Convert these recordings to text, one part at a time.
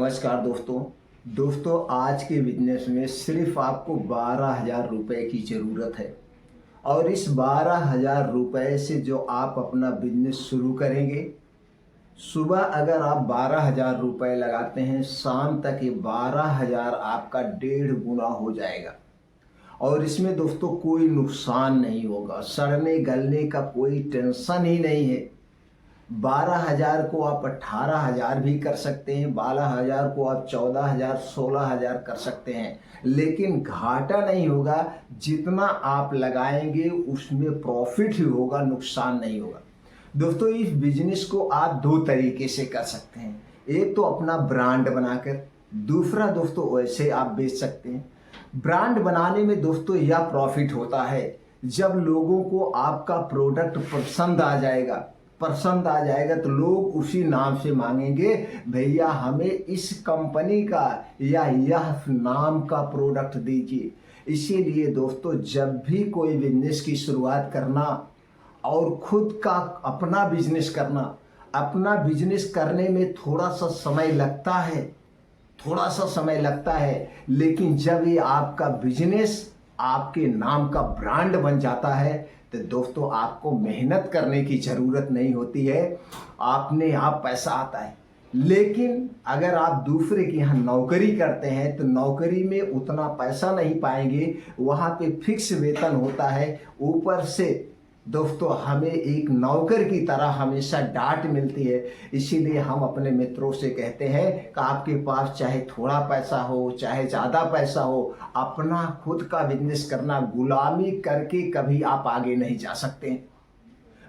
नमस्कार दोस्तों आज के बिजनेस में सिर्फ आपको 12,000 रुपये की ज़रूरत है। और इस 12,000 रुपये से जो आप अपना बिजनेस शुरू करेंगे, सुबह अगर आप 12,000 रुपये लगाते हैं, शाम तक ये 12,000 आपका 1.5 गुना हो जाएगा। और इसमें दोस्तों कोई नुकसान नहीं होगा, सड़ने गलने का कोई टेंशन ही नहीं है। 12,000 को आप 18,000 भी कर सकते हैं, 12,000 को आप 14,000 16,000 कर सकते हैं, लेकिन घाटा नहीं होगा। जितना आप लगाएंगे उसमें प्रॉफिट ही होगा, नुकसान नहीं होगा। दोस्तों इस बिजनेस को आप दो तरीके से कर सकते हैं। एक तो अपना ब्रांड बनाकर, दूसरा दोस्तों वैसे आप बेच सकते हैं। ब्रांड बनाने में दोस्तों यह प्रॉफिट होता है, जब लोगों को आपका प्रोडक्ट पसंद आ जाएगा तो लोग उसी नाम से मांगेंगे, भैया हमें इस कंपनी का या यह नाम का प्रोडक्ट दीजिए। इसीलिए दोस्तों जब भी कोई बिजनेस की शुरुआत करना और खुद का अपना बिजनेस करने में थोड़ा सा समय लगता है, लेकिन जब ये आपका बिजनेस आपके नाम का ब्रांड बन जाता है तो दोस्तों आपको मेहनत करने की ज़रूरत नहीं होती है, आपने आप पैसा आता है। लेकिन अगर आप दूसरे के यहाँ नौकरी करते हैं तो नौकरी में उतना पैसा नहीं पाएंगे, वहाँ पे फिक्स वेतन होता है, ऊपर से दोस्तों हमें एक नौकर की तरह हमेशा डांट मिलती है। इसीलिए हम अपने मित्रों से कहते हैं कि आपके पास चाहे थोड़ा पैसा हो चाहे ज़्यादा पैसा हो, अपना खुद का बिजनेस करना, गुलामी करके कभी आप आगे नहीं जा सकते।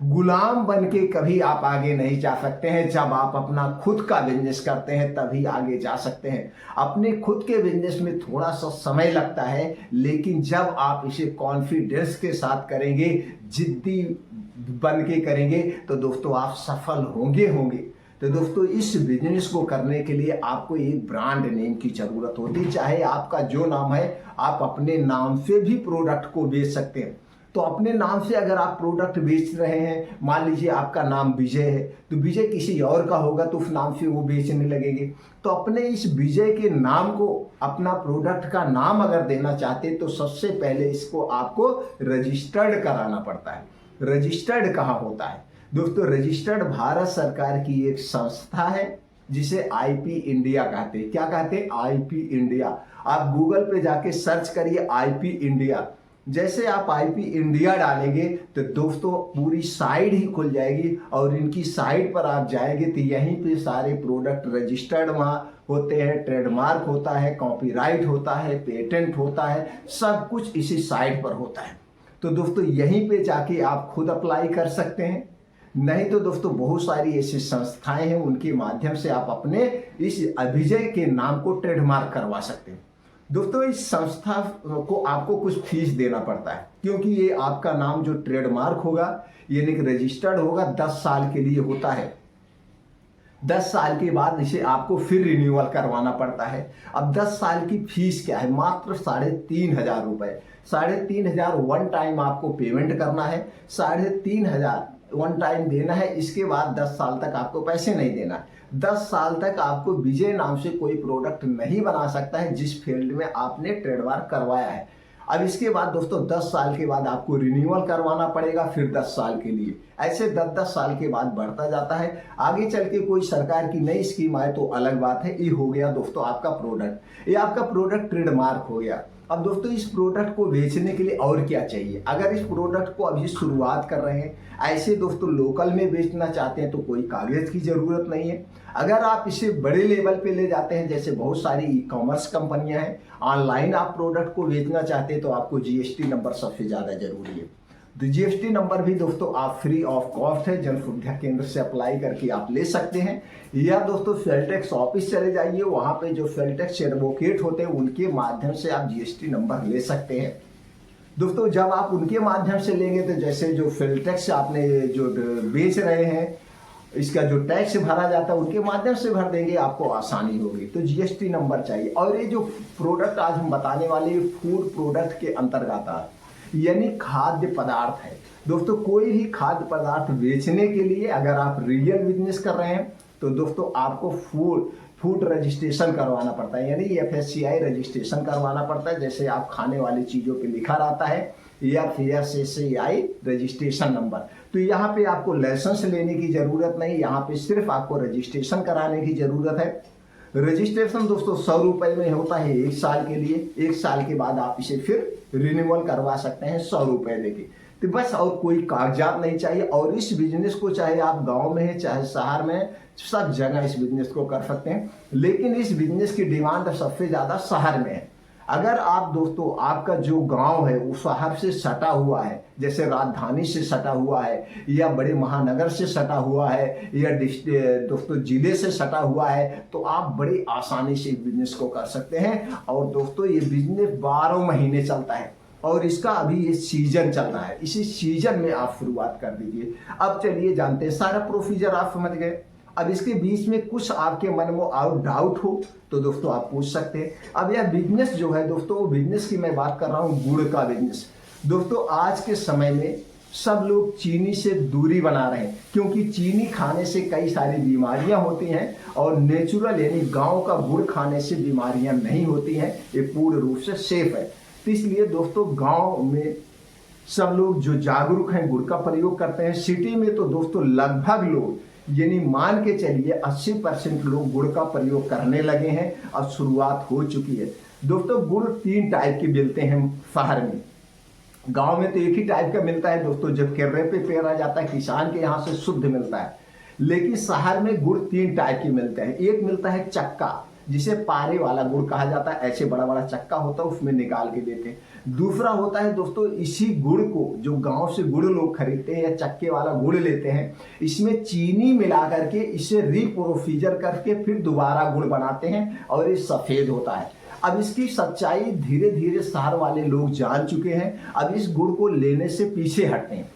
गुलाम बन के कभी आप आगे नहीं जा सकते हैं। जब आप अपना खुद का बिजनेस करते हैं तभी आगे जा सकते हैं। अपने खुद के बिजनेस में थोड़ा सा समय लगता है, लेकिन जब आप इसे कॉन्फिडेंस के साथ करेंगे, जिद्दी बन के करेंगे तो दोस्तों आप सफल होंगे। तो दोस्तों इस बिजनेस को करने के लिए आपको एक ब्रांड नेम की ज़रूरत होती है। चाहे आपका जो नाम है, आप अपने नाम से भी प्रोडक्ट को बेच सकते हैं। तो अपने नाम से अगर आप प्रोडक्ट बेच रहे हैं, मान लीजिए आपका नाम विजय है, तो विजय किसी और का होगा तो उस नाम से वो बेचने लगेंगे। तो अपने इस विजय के नाम को अपना प्रोडक्ट का नाम अगर देना चाहते तो सबसे पहले इसको आपको रजिस्टर्ड कराना पड़ता है। रजिस्टर्ड कहाँ होता है दोस्तों? रजिस्टर्ड भारत सरकार की एक संस्था है जिसे आईपी इंडिया कहते हैं। क्या कहते हैं? IP India. आप गूगल पे जाके सर्च करिए आईपी इंडिया। जैसे आप आईपी इंडिया डालेंगे तो दोस्तों पूरी साइट ही खुल जाएगी, और इनकी साइट पर आप जाएंगे तो यहीं पे सारे प्रोडक्ट रजिस्टर्ड वहाँ होते हैं, ट्रेडमार्क होता है, कॉपीराइट होता है, पेटेंट होता है, सब कुछ इसी साइट पर होता है। तो दोस्तों यहीं पे जाके आप खुद अप्लाई कर सकते हैं। नहीं तो दोस्तों बहुत सारी ऐसी संस्थाएं हैं, उनके माध्यम से आप अपने इस अभिजय के नाम को ट्रेडमार्क करवा सकते हैं। दोस्तों इस संस्था को आपको कुछ फीस देना पड़ता है, क्योंकि ये आपका नाम जो ट्रेडमार्क होगा यानी कि रजिस्टर्ड होगा 10 साल के लिए होता है। 10 साल के बाद इसे आपको फिर रिन्यूअल करवाना पड़ता है। अब 10 साल की फीस क्या है? मात्र 3,500 रुपये। 3,500 वन टाइम आपको पेमेंट करना है, 3,500 वन टाइम देना है। इसके बाद 10 साल तक आपको पैसे नहीं देना है। 10 साल तक आपको विजय नाम से कोई प्रोडक्ट नहीं बना सकता है जिस फील्ड में आपने ट्रेडमार्क करवाया है। अब इसके बाद दोस्तों 10 साल के बाद आपको रिन्यूअल करवाना पड़ेगा, फिर 10 साल के लिए। ऐसे 10-10 साल के बाद बढ़ता जाता है। आगे चल के कोई सरकार की नई स्कीम आए तो अलग बात है। ये हो गया दोस्तों आपका प्रोडक्ट, ये आपका प्रोडक्ट ट्रेडमार्क हो गया। अब दोस्तों इस प्रोडक्ट को बेचने के लिए और क्या चाहिए? अगर इस प्रोडक्ट को अभी शुरुआत कर रहे हैं, ऐसे दोस्तों लोकल में बेचना चाहते हैं तो कोई कागज़ की ज़रूरत नहीं है। अगर आप इसे बड़े लेवल पे ले जाते हैं, जैसे बहुत सारी ई कॉमर्स कंपनियां हैं, ऑनलाइन आप प्रोडक्ट को बेचना चाहते हैं, तो आपको जीएसटी नंबर सबसे ज़्यादा जरूरी है। तो जीएसटी नंबर भी दोस्तों आप फ्री ऑफ कॉस्ट है, जन सुविधा केंद्र से अप्लाई करके आप ले सकते हैं। या दोस्तों सेल टैक्स ऑफिस चले जाइए, वहाँ पे जो सेल टैक्स एडवोकेट होते हैं उनके माध्यम से आप जीएसटी नंबर ले सकते हैं। दोस्तों जब आप उनके माध्यम से लेंगे तो जैसे जो सेल टैक्स आपने जो बेच रहे हैं, इसका जो टैक्स भरा जाता है उनके माध्यम से भर देंगे, आपको आसानी होगी। तो जीएसटी नंबर चाहिए। और ये जो प्रोडक्ट आज हम बताने वाले फूड प्रोडक्ट के अंतर्गत आता है, यानी खाद्य पदार्थ है। दोस्तों कोई भी खाद्य पदार्थ बेचने के लिए अगर आप रियल बिजनेस कर रहे हैं तो दोस्तों आपको फूड रजिस्ट्रेशन करवाना पड़ता है, यानी FSCI रजिस्ट्रेशन करवाना पड़ता है। जैसे आप खाने वाली चीज़ों पे लिखा रहता है FSCI रजिस्ट्रेशन नंबर। तो यहाँ पे आपको लाइसेंस लेने की ज़रूरत नहीं, यहाँ पे सिर्फ आपको रजिस्ट्रेशन कराने की ज़रूरत है। रजिस्ट्रेशन दोस्तों 100 रुपये में होता है 1 साल के लिए। 1 साल के बाद आप इसे फिर रिन्यूअल करवा सकते हैं 100 रुपये देके। तो बस और कोई कागजात नहीं चाहिए। और इस बिजनेस को चाहे आप गांव में है चाहे शहर में, सब जगह इस बिजनेस को कर सकते हैं। लेकिन इस बिजनेस की डिमांड सबसे ज़्यादा शहर में है। अगर आप दोस्तों आपका जो गांव है वो शहर से सटा हुआ है, जैसे राजधानी से सटा हुआ है या बड़े महानगर से सटा हुआ है या दोस्तों जिले से सटा हुआ है, तो आप बड़ी आसानी से इस बिजनेस को कर सकते हैं। और दोस्तों ये बिजनेस 12 महीने चलता है और इसका अभी ये सीजन चल रहा है। इसी सीजन में आप शुरुआत कर दीजिए। अब चलिए जानते हैं, सारा प्रोसीजर आप समझ गए। अब इसके बीच में कुछ आपके मन में और डाउट हो तो दोस्तों आप पूछ सकते हैं। अब यह बिजनेस जो है दोस्तों, बिजनेस की मैं बात कर रहा हूँ गुड़ का बिजनेस। दोस्तों आज के समय में सब लोग चीनी से दूरी बना रहे हैं, क्योंकि चीनी खाने से कई सारी बीमारियां होती हैं और नेचुरल यानी गांव का गुड़ खाने से बीमारियां नहीं होती हैं। ये पूर्ण रूप से सेफ है। तो इसलिए दोस्तों गांव में सब लोग जो जागरूक हैं गुड़ का प्रयोग करते हैं। सिटी में तो दोस्तों लगभग लोग यानी मान के चलिए 80% लोग गुड़ का प्रयोग करने लगे हैं। अब शुरुआत हो चुकी है। दोस्तों गुड़ 3 टाइप के मिलते हैं शहर में। गांव में तो एक ही टाइप का मिलता है दोस्तों, जब किर्रे पे पेरा जाता है किसान के यहाँ से शुद्ध मिलता है। लेकिन शहर में गुड़ 3 टाइप के मिलते हैं। एक मिलता है चक्का, जिसे पारे वाला गुड़ कहा जाता है। ऐसे बड़ा बड़ा चक्का होता है, उसमें निकाल के देते हैं। दूसरा होता है दोस्तों इसी गुड़ को जो गांव से गुड़ लोग खरीदते हैं या चक्के वाला गुड़ लेते हैं, इसमें चीनी मिला करके इसे रिप्रोसीजर करके फिर दोबारा गुड़ बनाते हैं और ये सफेद होता है। अब इसकी सच्चाई धीरे धीरे शहर वाले लोग जान चुके हैं। अब इस गुड़ को लेने से पीछे हटते हैं।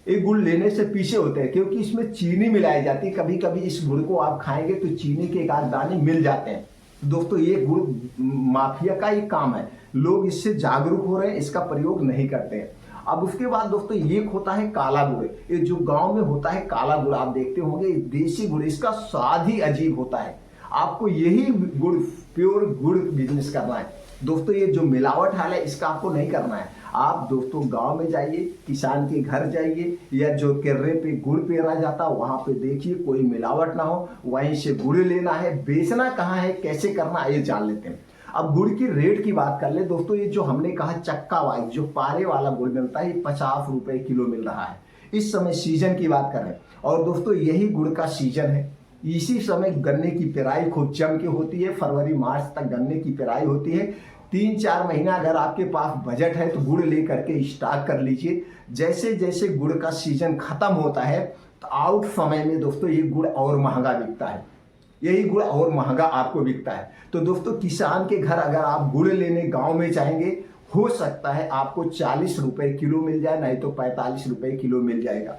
ये गुड़ लेने से पीछे होते हैं क्योंकि इसमें चीनी मिलाई जाती है। कभी कभी इस गुड़ को आप खाएंगे तो चीनी के 1 आध दाने मिल जाते हैं। दोस्तों ये गुड़ माफिया का ही काम है। लोग इससे जागरूक हो रहे हैं, इसका प्रयोग नहीं करते हैं। अब उसके बाद दोस्तों एक होता है काला गुड़। ये जो गांव में होता है काला गुड़, आप देखते होंगे देसी गुड़, इसका स्वाद ही अजीब होता है। आपको यही गुड़ प्योर गुड़ बिजनेस करना है दोस्तों। ये जो मिलावट हाल है इसका आपको नहीं करना है। आप दोस्तों गांव में जाइए, किसान के घर जाइए या जो किर्रे पे गुड़ पेरा जाता है वहां पे देखिए कोई मिलावट ना हो, वहीं से गुड़ लेना है। बेचना कहाँ है, कैसे करना है, ये जान लेते हैं। अब गुड़ की रेट की बात कर ले दोस्तों। ये जो हमने कहा चक्का वाइज जो पारे वाला गुड़ मिलता है, ये 50 रुपए किलो मिल रहा है। इस समय सीजन की बात करें और दोस्तों यही गुड़ का सीजन है। इसी समय गन्ने की पेराई खूब जम के होती है। फरवरी मार्च तक गन्ने की पेराई होती है। 3-4 महीना अगर आपके पास बजट है तो गुड़ ले करके स्टॉक कर लीजिए। जैसे जैसे गुड़ का सीजन खत्म होता है तो आउट समय में दोस्तों ये गुड़ और महंगा बिकता है। यही गुड़ और महंगा आपको बिकता है। तो दोस्तों किसान के घर अगर आप गुड़ लेने गांव में जाएंगे, हो सकता है आपको 40 रुपए किलो मिल जाए, नहीं तो 45 रुपए किलो मिल जाएगा।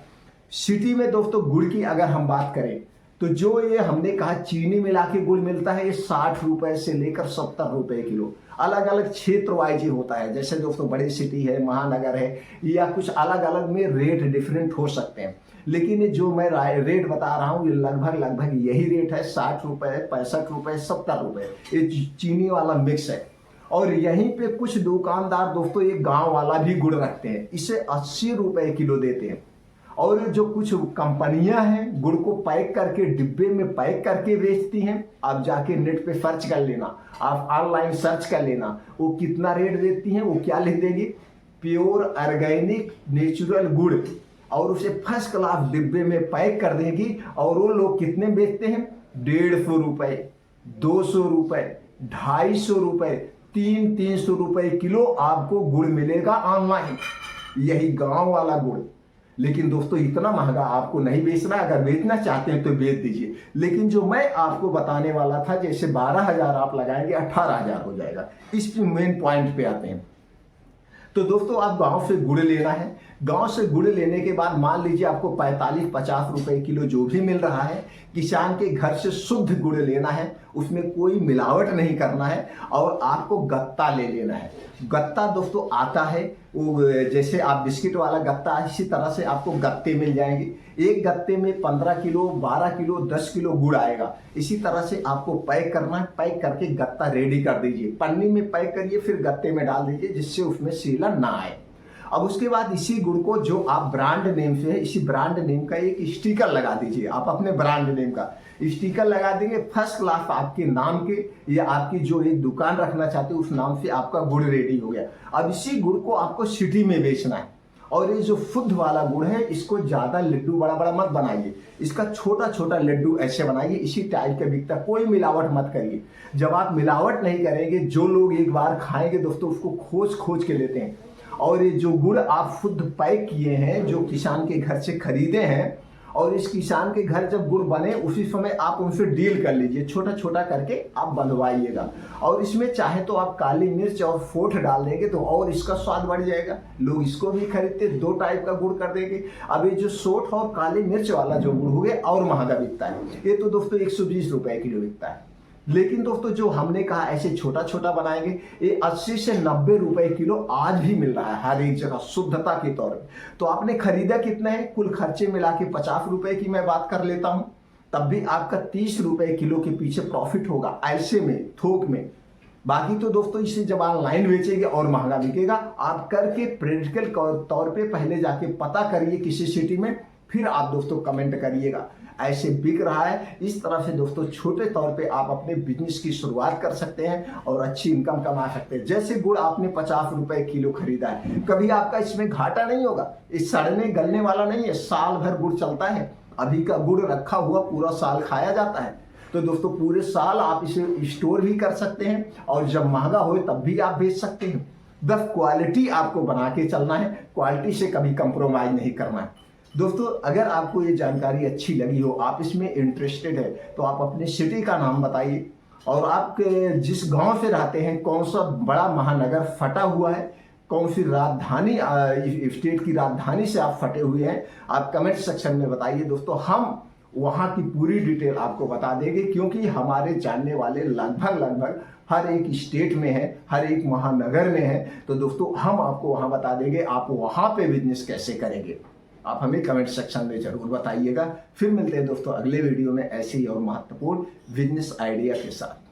सिटी में दोस्तों गुड़ की अगर हम बात करें तो जो ये हमने कहा चीनी मिला के गुड़ मिलता है, ये 60 रुपए से लेकर 70 रुपए किलो। अलग अलग क्षेत्र वाइज ही होता है। जैसे दोस्तों बड़ी सिटी है, महानगर है, या कुछ अलग अलग में रेट डिफरेंट हो सकते हैं। लेकिन जो मैं रेट बता रहा हूँ ये लगभग यही रेट है। 60 रुपए, 65 रुपए, 70 रुपए, ये चीनी वाला मिक्स है। और यहीं पे कुछ दुकानदार दोस्तों ये गांव वाला भी गुड़ रखते हैं, इसे 80 रुपए किलो देते हैं। और जो कुछ कंपनियां हैं गुड़ को पैक करके डिब्बे में पैक करके बेचती हैं। आप जाके नेट पे सर्च कर लेना, आप ऑनलाइन सर्च कर लेना, वो कितना रेट देती हैं। वो क्या लिख देंगी, प्योर ऑर्गेनिक नेचुरल गुड़, और उसे फर्स्ट क्लास डिब्बे में पैक कर देगी। और वो लोग कितने बेचते हैं, 150 रुपए, 200 रुपए, 250 रुपए, 300 रुपए किलो आपको गुड़ मिलेगा ऑनलाइन। यही गांव वाला गुड़। लेकिन दोस्तों इतना महंगा आपको नहीं बेचना। अगर बेचना चाहते हैं तो बेच दीजिए। लेकिन जो मैं आपको बताने वाला था, जैसे 12,000 आप लगाएंगे 18,000 हो जाएगा। इस मेन पॉइंट पे आते हैं। तो दोस्तों आप गांव से गुड़ लेना है, गांव से गुड़ लेने के बाद मान लीजिए आपको 45-50 रुपए किलो जो भी मिल रहा है, किसान के घर से शुद्ध गुड़ लेना है, उसमें कोई मिलावट नहीं करना है और आपको गत्ता ले लेना है। गत्ता दोस्तों आता है वो जैसे आप बिस्किट वाला गत्ता है, इसी तरह से आपको गत्ते मिल जाएंगे। एक गत्ते में 15 किलो, 12 किलो, 10 किलो गुड़ आएगा। इसी तरह से आपको पैक करना है, पैक करके गत्ता रेडी कर दीजिए, पन्नी में पैक करिए, फिर गत्ते में डाल दीजिए जिससे उसमें सीलन ना आए। अब उसके बाद इसी गुड़ को जो आप ब्रांड नेम से है, इसी ब्रांड नेम का एक स्टिकर लगा दीजिए। आप अपने ब्रांड नेम का स्टिकर लगा देंगे, फर्स्ट क्लास आपके नाम के या आपकी जो एक दुकान रखना चाहते हो उस नाम से आपका गुड़ रेडी हो गया। अब इसी गुड़ को आपको सिटी में बेचना है और ये जो शुद्ध वाला गुड़ है इसको ज्यादा लड्डू बड़ा बड़ा मत बनाइए, इसका छोटा छोटा लड्डू ऐसे बनाइए, इसी टाइप का बिकता। कोई मिलावट मत करिए। जब आप मिलावट नहीं करेंगे, जो लोग एक बार खाएंगे दोस्तों उसको खोज खोज के लेते हैं। और ये जो गुड़ आप शुद्ध पैक किए हैं, जो किसान के घर से खरीदे हैं, और इस किसान के घर जब गुड़ बने उसी समय आप उनसे डील कर लीजिए, छोटा छोटा करके आप बंधवाइएगा। और इसमें चाहे तो आप काली मिर्च और फोट डाल देंगे तो और इसका स्वाद बढ़ जाएगा, लोग इसको भी खरीदते। 2 टाइप का गुड़ कर देंगे। अब ये जो सोठ और काली मिर्च वाला जो गुड़ हो गया और महंगा बिकता है, ये तो दोस्तों 120 रुपए किलो बिकता है। लेकिन दोस्तों जो हमने कहा ऐसे छोटा छोटा बनाएंगे, ये 80 से 90 रुपए किलो आज भी मिल रहा है हर एक जगह शुद्धता के तौर पे। तो आपने खरीदा कितना है, कुल खर्चे मिला के 50 रुपए की मैं बात कर लेता हूं, तब भी आपका 30 रुपए किलो के पीछे प्रॉफिट होगा ऐसे में, थोक में। बाकी तो दोस्तों इसे जब ऑनलाइन बेचेंगे और महंगा बिकेगा। आप करके प्रैक्टिकल तौर पे पहले जाके पता करिए किसी सिटी में, फिर आप दोस्तों कमेंट करिएगा ऐसे बिक रहा है। इस तरह से दोस्तों छोटे तौर पे आप अपने बिजनेस की शुरुआत कर सकते हैं और अच्छी इनकम कमा सकते हैं। जैसे गुड़ आपने 50 रुपए किलो खरीदा है, कभी आपका इसमें घाटा नहीं होगा, इस सड़ने गलने वाला नहीं है, साल भर गुड़ चलता है। अभी का गुड़ रखा हुआ पूरा साल खाया जाता है। तो दोस्तों पूरे साल आप इसे स्टोर भी कर सकते हैं और जब महंगा हो तब भी आप बेच सकते हैं। बस क्वालिटी आपको बना के चलना है, क्वालिटी से कभी कंप्रोमाइज नहीं करना है। दोस्तों अगर आपको ये जानकारी अच्छी लगी हो, आप इसमें इंटरेस्टेड है, तो आप अपने सिटी का नाम बताइए और आप जिस गांव से रहते हैं, कौन सा बड़ा महानगर फटा हुआ है, कौन सी राजधानी स्टेट की राजधानी से आप फटे हुए हैं, आप कमेंट सेक्शन में बताइए। दोस्तों हम वहां की पूरी डिटेल आपको बता देंगे, क्योंकि हमारे जानने वाले लगभग हर एक स्टेट में है, हर एक महानगर में है। तो दोस्तों हम आपको वहां बता देंगे, आप वहां पे बिजनेस कैसे करेंगे। आप हमें कमेंट सेक्शन में जरूर बताइएगा। फिर मिलते हैं दोस्तों अगले वीडियो में ऐसे ही और महत्वपूर्ण बिजनेस आइडिया के साथ।